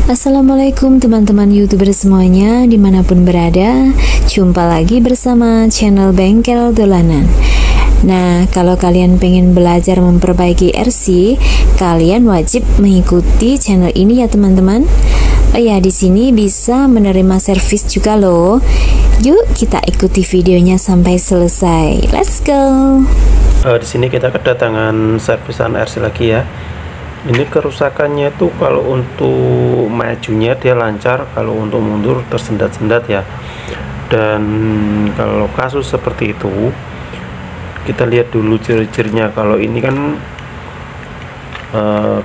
Assalamualaikum teman-teman YouTuber semuanya dimanapun berada. Jumpa lagi bersama channel Bengkel Dolanan. Nah, kalau kalian pengen belajar memperbaiki RC, kalian wajib mengikuti channel ini ya teman-teman. Oh ya, di sini bisa menerima servis juga loh. Yuk kita ikuti videonya sampai selesai. Let's go. Di sini kita kedatangan servisan RC lagi ya. Ini kerusakannya tuh kalau untuk majunya dia lancar, kalau untuk mundur tersendat-sendat ya. Dan kalau kasus seperti itu, kita lihat dulu ciri-cirinya. Kalau ini kan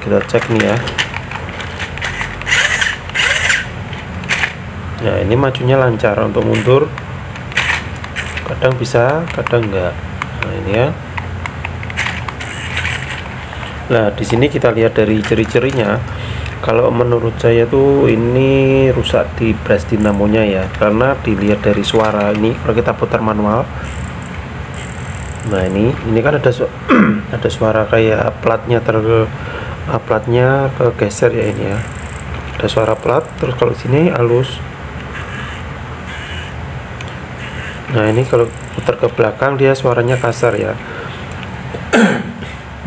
kita cek nih ya. Nah, ini majunya lancar, untuk mundur kadang bisa, kadang enggak. Nah, ini ya. Nah, di sini kita lihat dari ciri-cirinya. Kalau menurut saya tuh ini rusak di brush dinamonya ya, karena dilihat dari suara ini. Kalau kita putar manual, nah ini kan ada ada suara kayak platnya platnya kegeser ya, ini ya. Ada suara plat, terus kalau sini halus. Nah, ini kalau putar ke belakang dia suaranya kasar ya.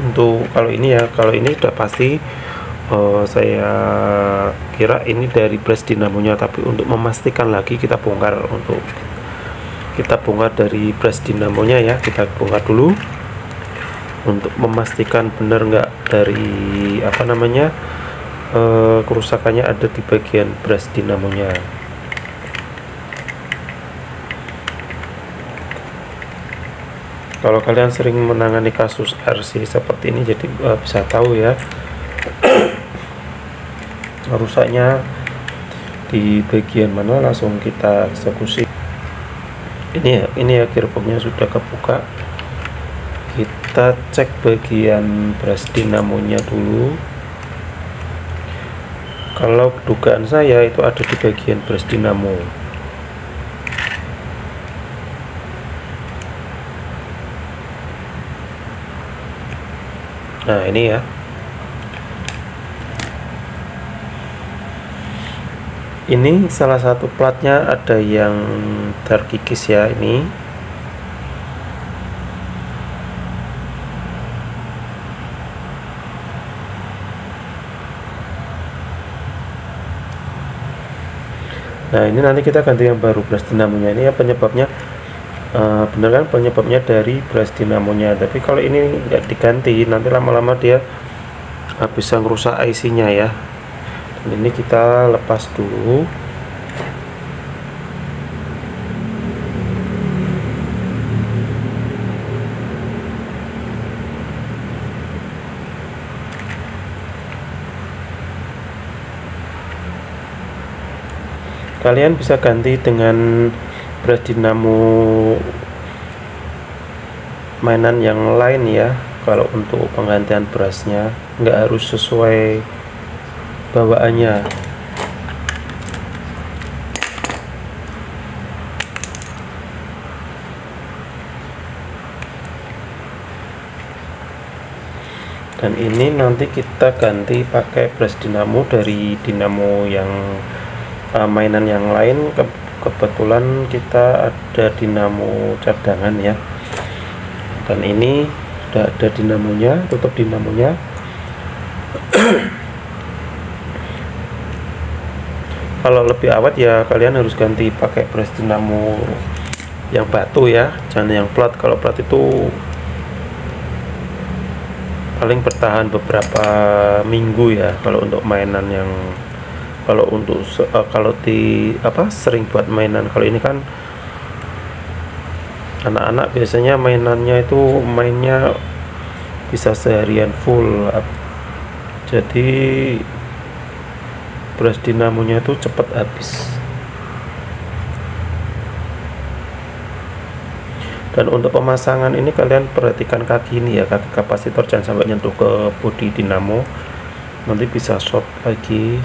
Untuk kalau ini ya, kalau ini sudah pasti saya kira ini dari brush dinamonya, tapi untuk memastikan lagi kita bongkar, dari brush dinamonya ya. Kita bongkar dulu untuk memastikan benar nggak dari kerusakannya ada di bagian brush dinamonya. Kalau kalian sering menangani kasus RC seperti ini, jadi bisa tahu ya rusaknya di bagian mana, langsung kita eksekusi. Ini ya gearboxnya sudah kebuka. Kita cek bagian brush dinamonya dulu. Kalau dugaan saya itu ada di bagian brush dinamo. Nah, ini ya. Ini salah satu platnya ada yang terkikis ya, ini. Nah, ini nanti kita ganti yang baru brush dinamonya. Ini ya penyebabnya bener kan, penyebabnya dari brush dinamonya. Tapi kalau ini nggak diganti, nanti lama-lama dia bisa ngerusak IC-nya ya. Dan ini kita lepas dulu. Kalian bisa ganti dengan brush dinamo mainan yang lain ya. Kalau untuk penggantian brushnya nggak harus sesuai bawaannya. Dan ini nanti kita ganti pakai brush dinamo dari dinamo yang mainan yang lain. Kebetulan kita ada dinamo cadangan ya, dan ini sudah ada dinamonya, tutup dinamonya. Kalau lebih awet ya kalian harus ganti pakai brush dinamo yang batu ya, jangan yang plat. Kalau plat itu paling bertahan beberapa minggu ya, kalau untuk mainan yang sering buat mainan. Kalau ini kan anak-anak biasanya mainannya itu mainnya bisa seharian full, jadi brush dinamonya itu cepat habis. Dan untuk pemasangan ini kalian perhatikan kaki ini ya, kaki kapasitor jangan sampai nyentuh ke bodi dinamo, nanti bisa short lagi.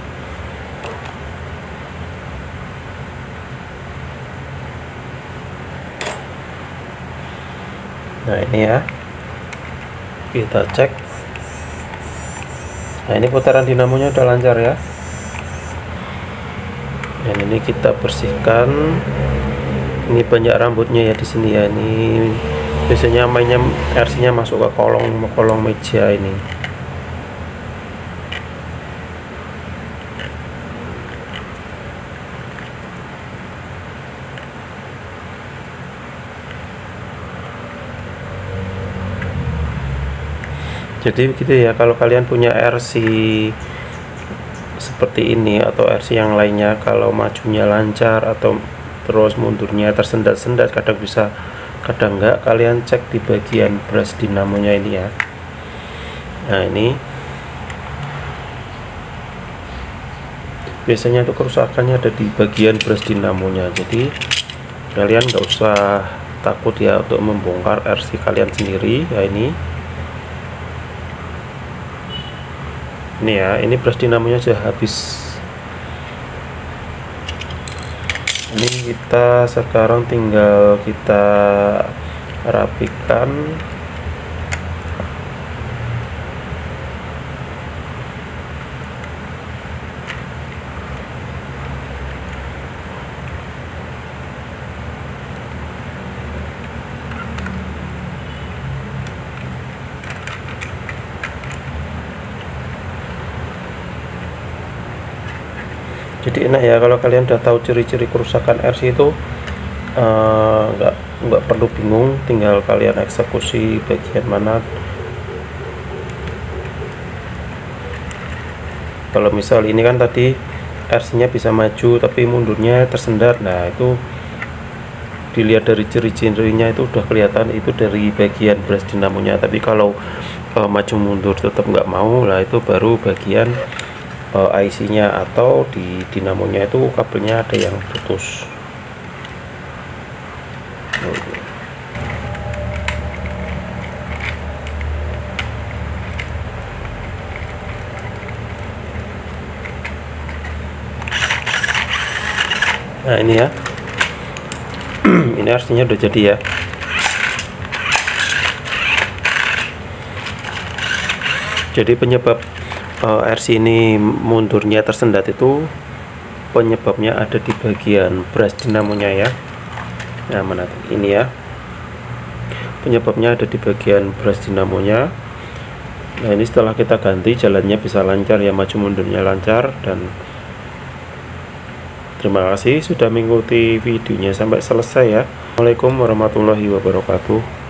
Nah, ini ya, kita cek. Nah, ini putaran dinamonya udah lancar ya. Dan ini kita bersihkan. Ini banyak rambutnya ya di sini ya. Ini biasanya mainnya RC-nya masuk ke kolong meja ini. Jadi begitu ya, kalau kalian punya RC seperti ini atau RC yang lainnya, kalau majunya lancar atau terus mundurnya tersendat-sendat, kadang bisa kadang enggak, kalian cek di bagian brush dinamonya ini ya. Nah ini biasanya itu kerusakannya ada di bagian brush dinamonya, jadi kalian nggak usah takut ya untuk membongkar RC kalian sendiri ya. Ini ya, ini brush dinamonya sudah habis. Ini kita sekarang tinggal kita rapikan. Jadi enak ya kalau kalian udah tahu ciri-ciri kerusakan RC itu, nggak perlu bingung, tinggal kalian eksekusi bagian mana. Kalau misal ini kan tadi RC-nya bisa maju tapi mundurnya tersendat, nah itu dilihat dari ciri-cirinya itu udah kelihatan itu dari bagian brush dinamonya. Tapi kalau maju mundur tetap nggak mau, lah itu baru bagian IC-nya atau di dinamonya itu kabelnya ada yang putus. Nah ini ya, ini RC-nya udah jadi ya. Jadi penyebab RC ini mundurnya tersendat itu penyebabnya ada di bagian brush dinamonya ya. Nah mana ini ya, penyebabnya ada di bagian brush dinamonya. Nah ini setelah kita ganti, jalannya bisa lancar ya, maju mundurnya lancar. Dan terima kasih sudah mengikuti videonya sampai selesai ya. Assalamualaikum warahmatullahi wabarakatuh.